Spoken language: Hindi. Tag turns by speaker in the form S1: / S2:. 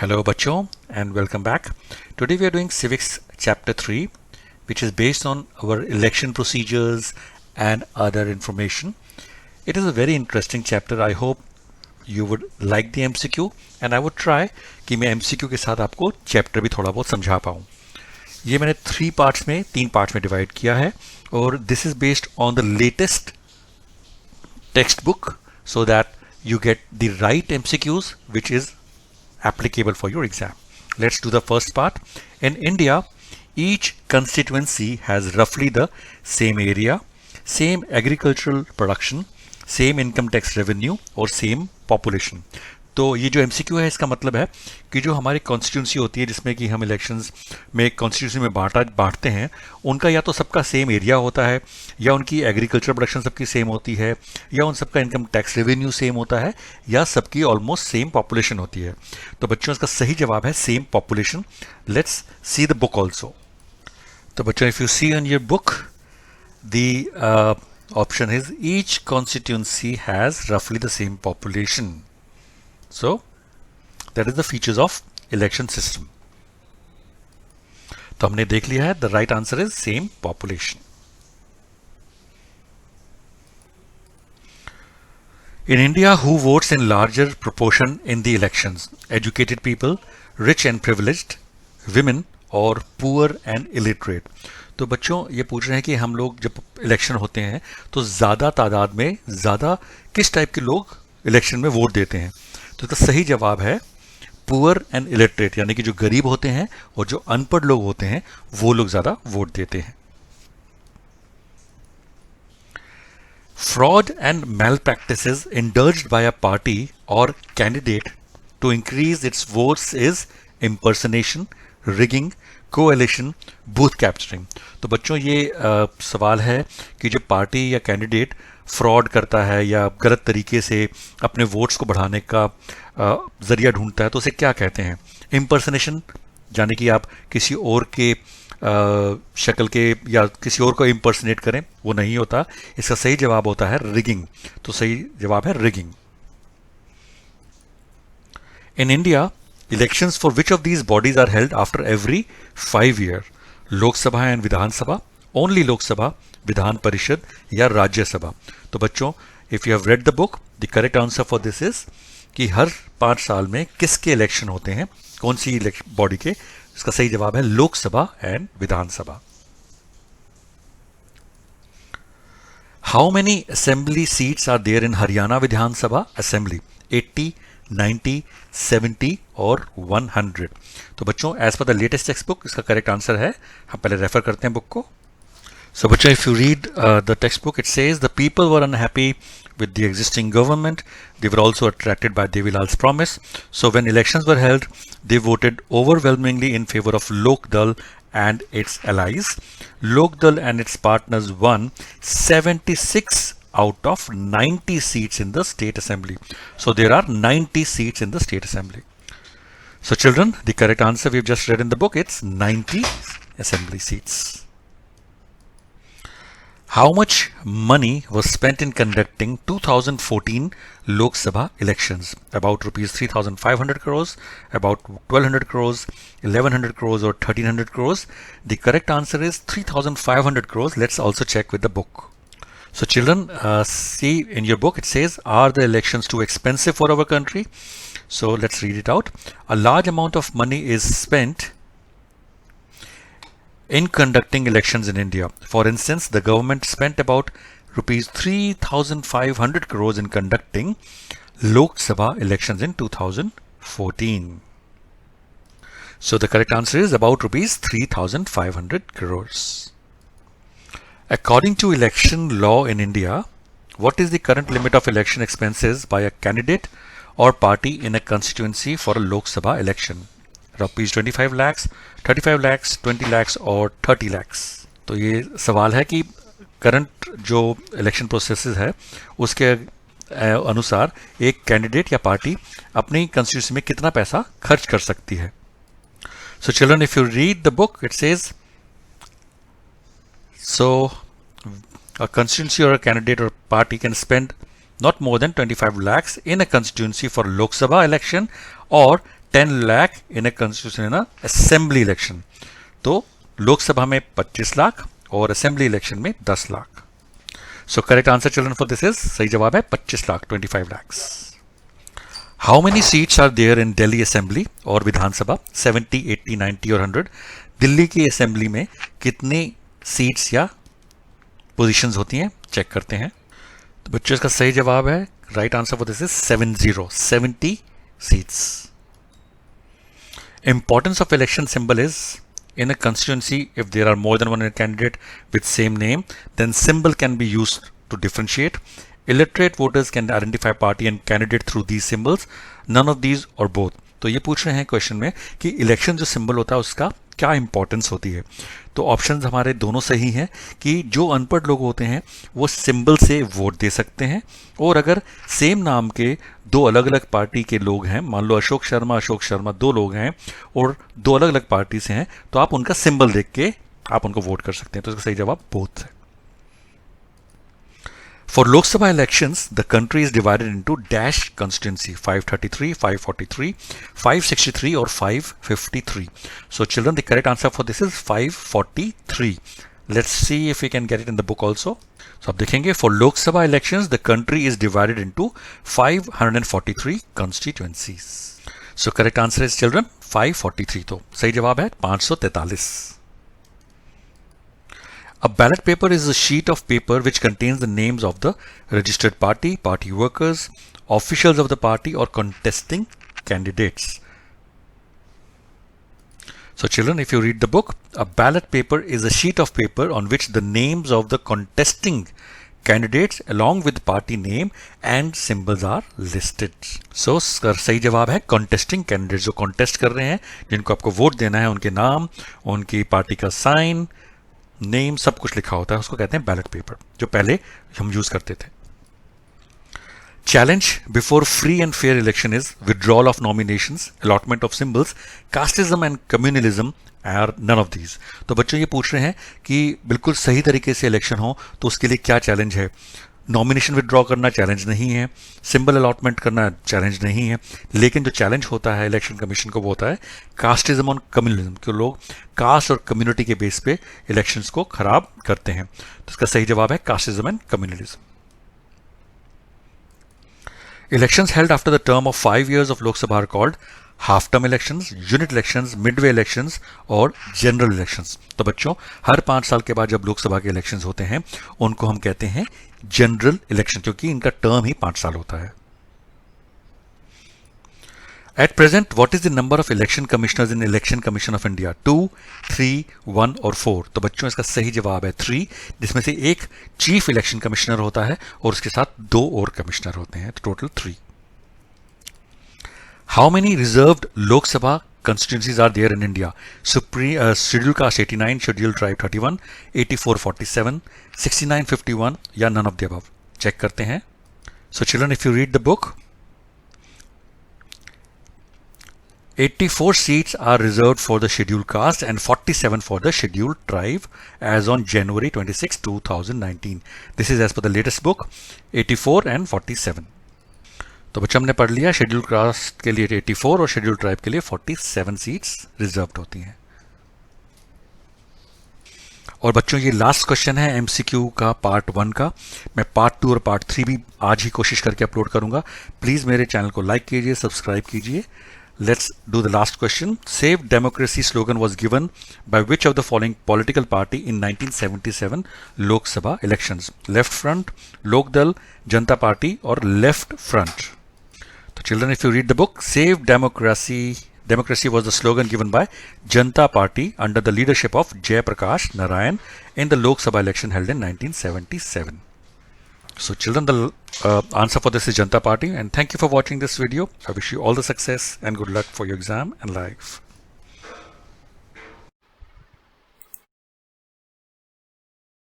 S1: Hello bachcho and welcome back. Today we are doing Civics Chapter 3 which is based on our election procedures and other information. It is a very interesting chapter. I hope you would like the MCQ and I would try कि मैं MCQ के साथ आपको चैप्टर भी थोड़ा बहुत समझा पाऊँ. ये मैंने तीन पार्ट्स में डिवाइड किया है और this is based on the latest text book so that you get the right MCQs which is applicable for your exam. Let's do the first part. In India, each constituency has roughly the same area, same agricultural production, same income tax revenue और same population. तो ये जो MCQ है इसका मतलब है कि जो हमारी कॉन्स्टिट्यूंसी होती है जिसमें कि हम इलेक्शंस में कॉन्स्टिट्यूंसी में बांटते हैं उनका या तो सबका सेम एरिया होता है या उनकी एग्रीकल्चर प्रोडक्शन सबकी सेम होती है या उन सबका इनकम टैक्स रेवेन्यू सेम होता है या सबकी ऑलमोस्ट सेम पॉपुलेशन होती है. तो बच्चों इसका सही जवाब है same population. Let's see the book also. तो बच्चों if you see in your book the option is each constituency has रफली the same population. So that is the features of election system. तो हमने देख लिया है the right answer is same population. In India, who votes in larger proportion in the elections? Educated people, rich and privileged, women or poor and illiterate. तो बच्चों ये पूछ रहे हैं कि हम लोग जब इलेक्शन होते हैं तो ज़्यादा तादाद में ज़्यादा किस टाइप के लोग इलेक्शन में वोट देते हैं. तो इसका सही जवाब है पुअर एंड इलिटरेट, यानी कि जो गरीब होते हैं और जो अनपढ़ लोग होते हैं वो लोग ज्यादा वोट देते हैं. Fraud and malpractices indulged by a party और candidate to increase its votes is impersonation, rigging, coalition, booth capturing. तो बच्चों ये सवाल है कि जो पार्टी या कैंडिडेट फ्रॉड करता है या गलत तरीके से अपने वोट्स को बढ़ाने का जरिया ढूंढता है तो उसे क्या कहते हैं. इम्पर्सनेशन यानी कि आप किसी और के शक्ल के या किसी और को इम्पर्सनेट करें, वो नहीं होता. इसका सही जवाब होता है रिगिंग. तो सही जवाब है rigging. In India elections for which of these bodies are held after every 5 year? Lok Sabha and Vidhan Sabha, only Lok Sabha, Vidhan Parishad या राज्यसभा. तो बच्चों if you have read the book the correct answer for this is कि हर 5 साल में किसके इलेक्शन होते हैं, कौन सी बॉडी के. इसका सही जवाब है Lok Sabha and Vidhan Sabha. How many assembly seats are there in Haryana Vidhan Sabha assembly? 80, 90, 70 और 100. तो बच्चों as per the latest textbook इसका करेक्ट आंसर है, हम पहले रेफर करते हैं बुक को. So, Bachcha, if you read the textbook, it says the people were unhappy with the existing government. They were also attracted by Devilal's promise. So, when elections were held, they voted overwhelmingly in favor of Lok Dal and its allies. Lok Dal and its partners won 76 out of 90 seats in the state assembly. So, there are 90 seats in the state assembly. So, children, the correct answer we've just read in the book, it's 90 assembly seats. How much money was spent in conducting 2014 Lok Sabha elections? About rupees 3,500 crores, about 1,200 crores, 1,100 crores or 1,300 crores. The correct answer is 3,500 crores. Let's also check with the book. So children, see in your book it says, are the elections too expensive for our country? So let's read it out. A large amount of money is spent in conducting elections in India. For instance, the government spent about rupees 3,500 crores in conducting Lok Sabha elections in 2014. So the correct answer is about rupees 3,500 crores. According to election law in India, what is the current limit of election expenses by a candidate or party in a constituency for a Lok Sabha election? Rupees 25 lakhs, 35 lakhs, 20 lakhs और 30 lakhs. तो ये सवाल है कि करंट जो इलेक्शन प्रोसेस है उसके अनुसार एक कैंडिडेट या पार्टी अपनी कंस्टिट्यूंसी में कितना पैसा खर्च कर सकती है. So children if you read the book it says so a constituency और अ कैंडिडेट और party can spend not more than 25 lakhs in a constituency for Lok Sabha election or 10 lakh in A constitution in assembly election. तो लोकसभा में 25 लाख और असेंबली इलेक्शन में 10 lakh. So correct answer children for this is, सही जवाब है 25 lakh, 25 lakhs। How many seats are there in Delhi assembly और विधानसभा? 70, 80, 90 और 100। दिल्ली की असेंबली में कितनी सीट्स या पोजीशंस होती हैं, चेक करते हैं। तो बच्चों इसका सही जवाब है, right answer for this is 70 seats. Importance of election symbol is, in a constituency, if there are more than one candidate with same name, then symbol can be used to differentiate. Illiterate voters can identify party and candidate through these symbols. None of these or both. तो ये पूछ रहे हैं क्वेश्चन में कि इलेक्शन जो सिंबल होता है उसका क्या इंपॉर्टेंस होती है। तो ऑप्शंस हमारे दोनों सही हैं कि जो अनपढ़ लोग होते हैं वो सिंबल से वोट दे सकते हैं, और अगर सेम नाम के दो अलग अलग पार्टी के लोग हैं, मान लो अशोक शर्मा दो लोग हैं और दो अलग अलग पार्टी से हैं, तो आप उनका सिंबल देख के आप उनको वोट कर सकते हैं। तो इसका सही जवाब बोथ है। For Lok Sabha elections, the country is divided into dash constituency 533, 543, 563 or 553. So children, the correct answer for this is 543. Let's see if we can get it in the book also. So आप देखेंगे for Lok Sabha elections, the country is divided into 543 constituencies. So correct answer is children 543. तो सही जवाब है 543. A ballot paper is a sheet of paper which contains the names of the registered party, party workers, officials of the party or contesting candidates. So children, if you read the book, a ballot paper is a sheet of paper on which the names of the contesting candidates along with party name and symbols are listed. So सही जवाब है contesting candidates, जो contest कर रहे हैं, जिनको आपको वोट देना है, उनके नाम, उनकी पार्टी का साइन, नेम, सब कुछ लिखा होता है, उसको कहते हैं बैलेट पेपर, जो पहले हम यूज करते थे। Challenge before free and fair election is withdrawal of nominations, allotment of symbols, casteism and communalism are none of these. तो बच्चों ये पूछ रहे हैं कि बिल्कुल सही तरीके से इलेक्शन हो तो उसके लिए क्या चैलेंज है। नॉमिनेशन विड्रॉ करना चैलेंज नहीं है, सिंबल अलॉटमेंट करना चैलेंज नहीं है, लेकिन जो चैलेंज होता है इलेक्शन कमीशन को वो होता है कास्टिज्म और कम्युनलिज्म, कि लोग कास्ट और कम्युनिटी के बेस पे इलेक्शंस को खराब करते हैं। तो इसका सही जवाब है casteism and communalism. Elections held after the term of 5 years of Lok Sabha are called half term elections, unit elections, Midway elections और जनरल इलेक्शंस। तो बच्चों हर 5 साल के बाद जब लोकसभा के इलेक्शंस होते हैं उनको हम कहते हैं जनरल इलेक्शन, क्योंकि इनका टर्म ही 5 साल होता है। At present what is the number of election commissioners in election commission of India? 2, 3, 1 और 4। तो बच्चों इसका सही जवाब है 3, जिसमें से एक चीफ इलेक्शन कमिश्नर होता है और उसके साथ 2 और कमिश्नर होते हैं, तो total 3। How many reserved Lok Sabha constituencies are there in India? Schedule Caste 89, Schedule Tribe 31, 84 47, 69 51 या none of the above? Check करते हैं। So children, if you read the book, 84 seats are reserved for the Schedule Caste and 47 for the Schedule Tribe as on January 26, 2019. This is as per the latest book, 84 and 47. तो बच्चा हमने पढ़ लिया शेड्यूल कास्ट के लिए 84 और शेड्यूल ट्राइब के लिए 47 सीट्स रिजर्व्ड होती हैं। और बच्चों ये लास्ट क्वेश्चन है एमसीक्यू का पार्ट 1 का। मैं पार्ट 2 और पार्ट 3 भी आज ही कोशिश करके अपलोड करूंगा। प्लीज मेरे चैनल को लाइक कीजिए, सब्सक्राइब कीजिए। Let's do the last question. Save Democracy slogan was given by which of the following political party in 1977 Lok Sabha elections? Left Front, Lok Dal, Janata Party or Left Front? So children, if you read the book, Save Democracy was the slogan given by Janata Party under the leadership of Jai Prakash Narayan in the Lok Sabha election held in 1977. So children, the answer for this is Janata Party, and thank you for watching this video. I wish you all the success and good luck for your exam and life.